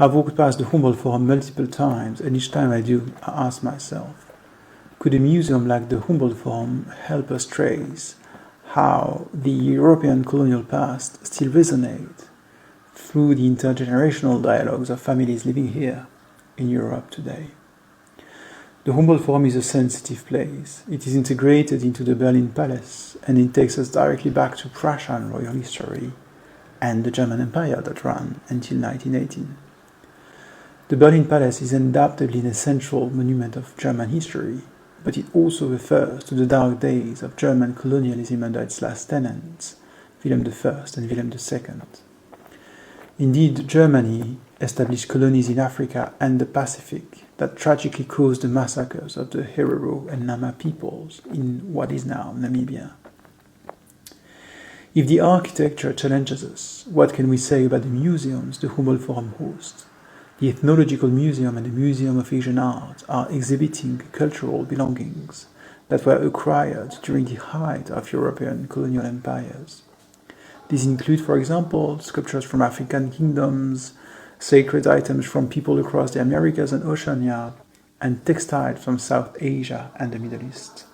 I've walked past the Humboldt Forum multiple times, and each time I do, I ask myself, could a museum like the Humboldt Forum help us trace how the European colonial past still resonates through the intergenerational dialogues of families living here in Europe today? The Humboldt Forum is a sensitive place. It is integrated into the Berlin Palace, and it takes us directly back to Prussian royal history and the German Empire that ran until 1918. The Berlin Palace is undoubtedly an essential monument of German history, but it also refers to the dark days of German colonialism under its last tenants, Wilhelm I and Wilhelm II. Indeed, Germany established colonies in Africa and the Pacific that tragically caused the massacres of the Herero and Nama peoples in what is now Namibia. If the architecture challenges us, what can we say about the museums the Humboldt Forum hosts? The Ethnological Museum and the Museum of Asian Art are exhibiting cultural belongings that were acquired during the height of European colonial empires. These include, for example, sculptures from African kingdoms, sacred items from people across the Americas and Oceania, and textiles from South Asia and the Middle East.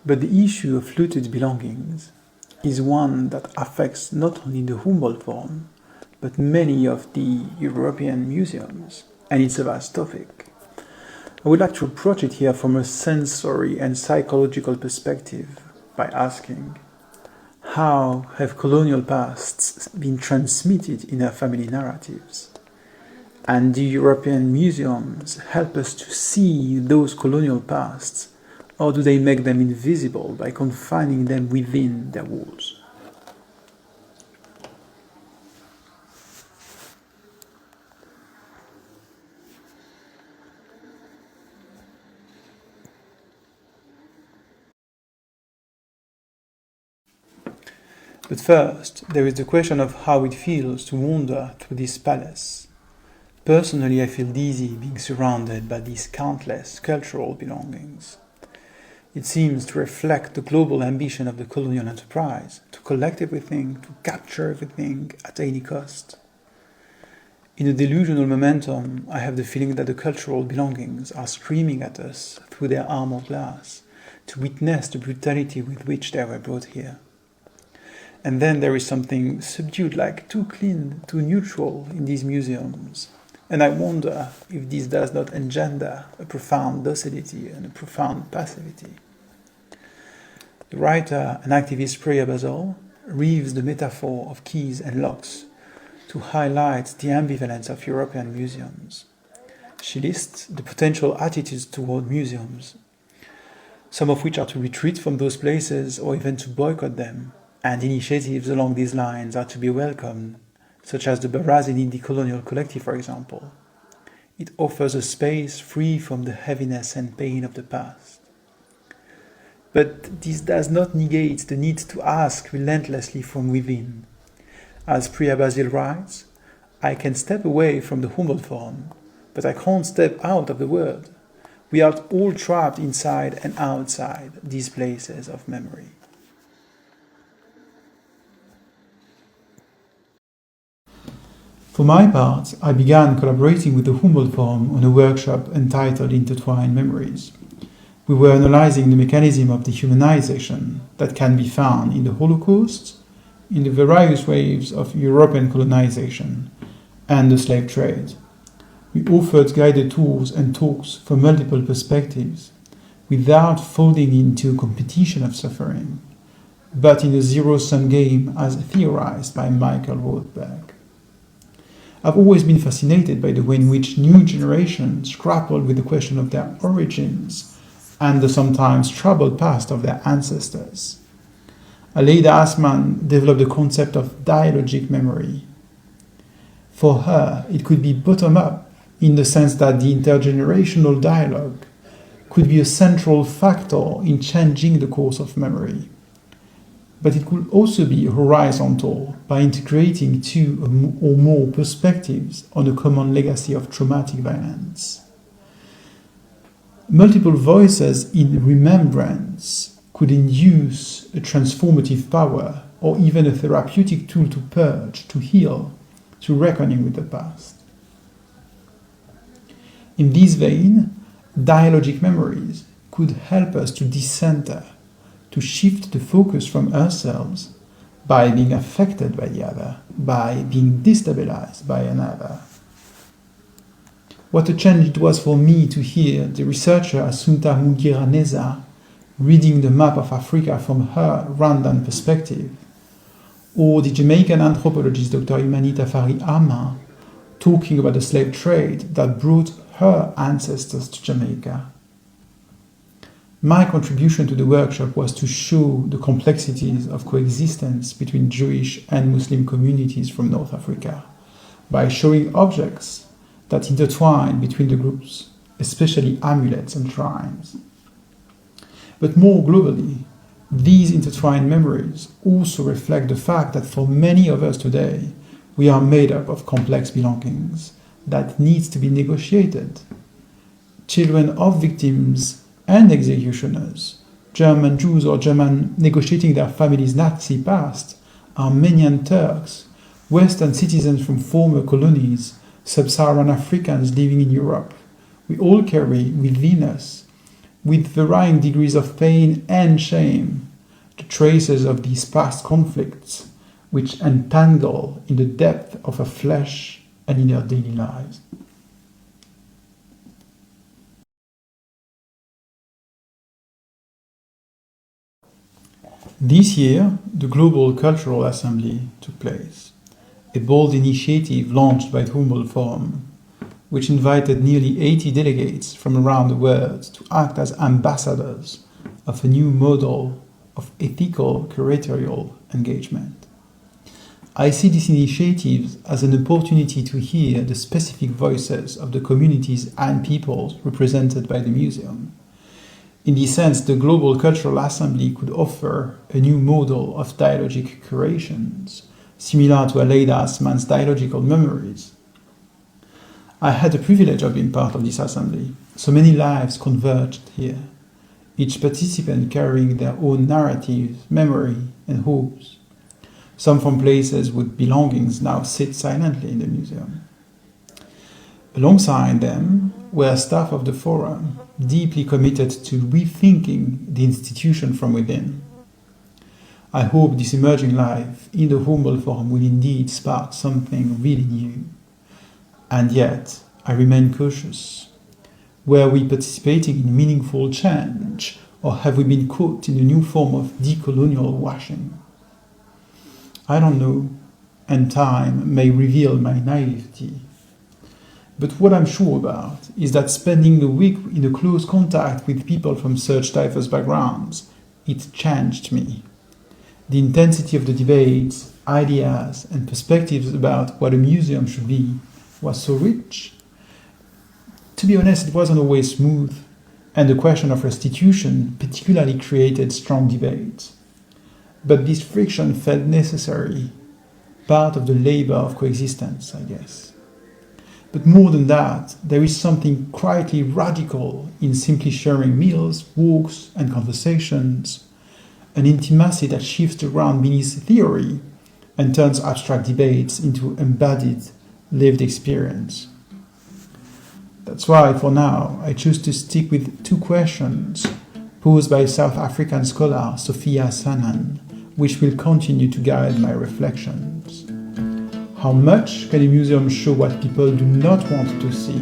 But the issue of looted belongings is one that affects not only the Humboldt Forum, but many of the European museums, and it's a vast topic. I would like to approach it here from a sensory and psychological perspective by asking, how have colonial pasts been transmitted in our family narratives? And do European museums help us to see those colonial pasts, or do they make them invisible by confining them within their walls? But first, there is the question of how it feels to wander through this palace. Personally, I feel dizzy being surrounded by these countless cultural belongings. It seems to reflect the global ambition of the colonial enterprise, to collect everything, to capture everything at any cost. In a delusional momentum, I have the feeling that the cultural belongings are screaming at us through their armored glass, to witness the brutality with which they were brought here. And then there is something subdued, like too clean, too neutral in these museums. And I wonder if this does not engender a profound docility and a profound passivity. The writer and activist Priya Basel weaves the metaphor of keys and locks to highlight the ambivalence of European museums. She lists the potential attitudes toward museums, some of which are to retreat from those places or even to boycott them, and initiatives along these lines are to be welcomed, such as the Barazini Decolonial Collective, for example. It offers a space free from the heaviness and pain of the past. But this does not negate the need to ask relentlessly from within. As Priya Basil writes, I can step away from the Humboldt Forum, but I can't step out of the world. We are all trapped inside and outside these places of memory. For my part, I began collaborating with the Humboldt Forum on a workshop entitled Intertwined Memories. We were analyzing the mechanism of dehumanization that can be found in the Holocaust, in the various waves of European colonization, and the slave trade. We offered guided tours and talks from multiple perspectives, without falling into a competition of suffering, but in a zero-sum game as theorized by Michael Rothberg. I've always been fascinated by the way in which new generations grapple with the question of their origins and the sometimes troubled past of their ancestors. Aleida Assmann developed the concept of dialogic memory. For her, it could be bottom-up in the sense that the intergenerational dialogue could be a central factor in changing the course of memory. But it could also be horizontal by integrating two or more perspectives on a common legacy of traumatic violence. Multiple voices in remembrance could induce a transformative power or even a therapeutic tool to purge, to heal, to reckoning with the past. In this vein, dialogic memories could help us to decenter, to shift the focus from ourselves by being affected by the other, by being destabilized by another. What a change it was for me to hear the researcher Assunta Mugiraneza reading the map of Africa from her Rwandan perspective, or the Jamaican anthropologist Dr. Imani Tafari Ama talking about the slave trade that brought her ancestors to Jamaica. My contribution to the workshop was to show the complexities of coexistence between Jewish and Muslim communities from North Africa by showing objects that intertwine between the groups, especially amulets and shrines. But more globally, these intertwined memories also reflect the fact that for many of us today, we are made up of complex belongings that needs to be negotiated. Children of victims and executioners, German Jews or German negotiating their family's Nazi past, Armenian Turks, Western citizens from former colonies, Sub-Saharan Africans living in Europe. We all carry within us, with varying degrees of pain and shame, the traces of these past conflicts which entangle in the depth of our flesh and in our daily lives. This year, the Global Cultural Assembly took place, a bold initiative launched by the Humboldt Forum, which invited nearly 80 delegates from around the world to act as ambassadors of a new model of ethical curatorial engagement. I see this initiative as an opportunity to hear the specific voices of the communities and peoples represented by the museum. In this sense, the Global Cultural Assembly could offer a new model of dialogic curations, similar to Aleida Asman's dialogical memories. I had the privilege of being part of this assembly. So many lives converged here, each participant carrying their own narratives, memory, and hopes. Some from places whose belongings now sit silently in the museum. Alongside them were staff of the Forum, deeply committed to rethinking the institution from within. I hope this emerging life in the Humboldt Forum will indeed spark something really new. And yet, I remain cautious. Were we participating in meaningful change, or have we been caught in a new form of decolonial washing? I don't know, and time may reveal my naivety. But what I'm sure about is that spending a week in a close contact with people from such diverse backgrounds, it changed me. The intensity of the debates, ideas, and perspectives about what a museum should be was so rich. To be honest, it wasn't always smooth, and the question of restitution particularly created strong debates. But this friction felt necessary, part of the labor of coexistence, I guess. But more than that, there is something quietly radical in simply sharing meals, walks, and conversations, an intimacy that shifts the ground beneath theory and turns abstract debates into embodied, lived experience. That's why, for now, I choose to stick with two questions posed by South African scholar Sophia Sanan, which will continue to guide my reflections. How much can a museum show what people do not want to see?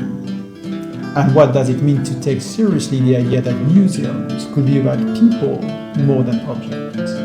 And what does it mean to take seriously the idea that museums could be about people more than objects?